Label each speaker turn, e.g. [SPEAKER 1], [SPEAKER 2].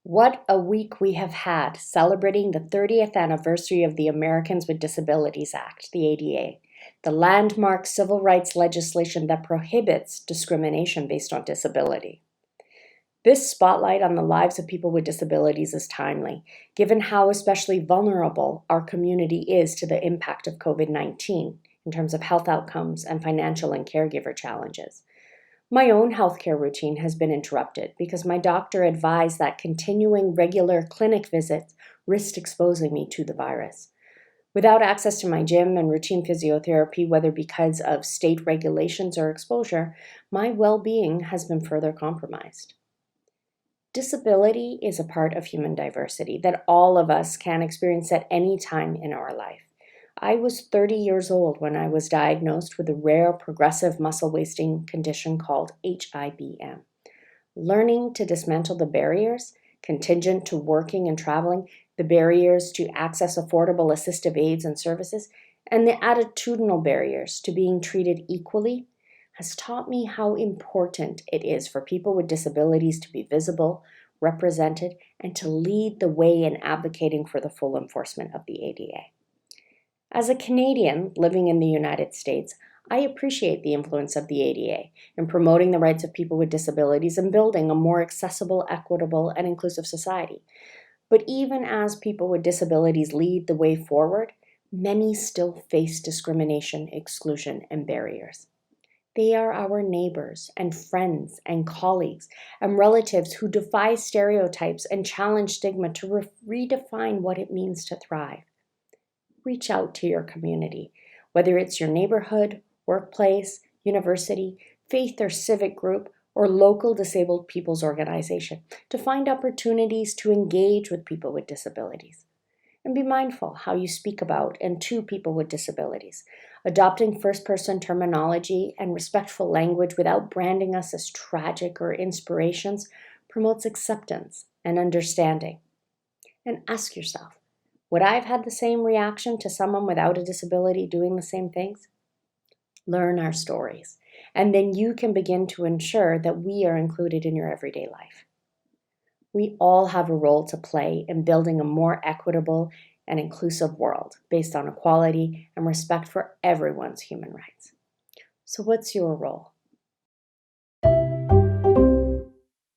[SPEAKER 1] What a week we have had celebrating the 30th anniversary of the Americans with Disabilities Act, the ADA, the landmark civil rights legislation that prohibits discrimination based on disability. This spotlight on the lives of people with disabilities is timely, given how especially vulnerable our community is to the impact of COVID-19 in terms of health outcomes and financial and caregiver challenges. My own healthcare routine has been interrupted because my doctor advised that continuing regular clinic visits risked exposing me to the virus. Without access to my gym and routine physiotherapy, whether because of state regulations or exposure, my well-being has been further compromised. Disability is a part of human diversity that all of us can experience at any time in our life. I was 30 years old when I was diagnosed with a rare progressive muscle wasting condition called HIBM. Learning to dismantle the barriers contingent to working and traveling, the barriers to access affordable assistive aids and services, and the attitudinal barriers to being treated equally has taught me how important it is for people with disabilities to be visible, represented, and to lead the way in advocating for the full enforcement of the ADA. As a Canadian living in the United States, I appreciate the influence of the ADA in promoting the rights of people with disabilities and building a more accessible, equitable, and inclusive society. But even as people with disabilities lead the way forward, many still face discrimination, exclusion, and barriers. They are our neighbors and friends and colleagues and relatives who defy stereotypes and challenge stigma to redefine what it means to thrive. Reach out to your community, whether it's your neighborhood, workplace, university, faith or civic group, or local disabled people's organization, to find opportunities to engage with people with disabilities. And be mindful how you speak about and to people with disabilities. Adopting first-person terminology and respectful language without branding us as tragic or inspirations promotes acceptance and understanding. And ask yourself, would I have had the same reaction to someone without a disability doing the same things? Learn our stories, and then you can begin to ensure that we are included in your everyday life. We all have a role to play in building a more equitable and inclusive world based on equality and respect for everyone's human rights. So what's your role?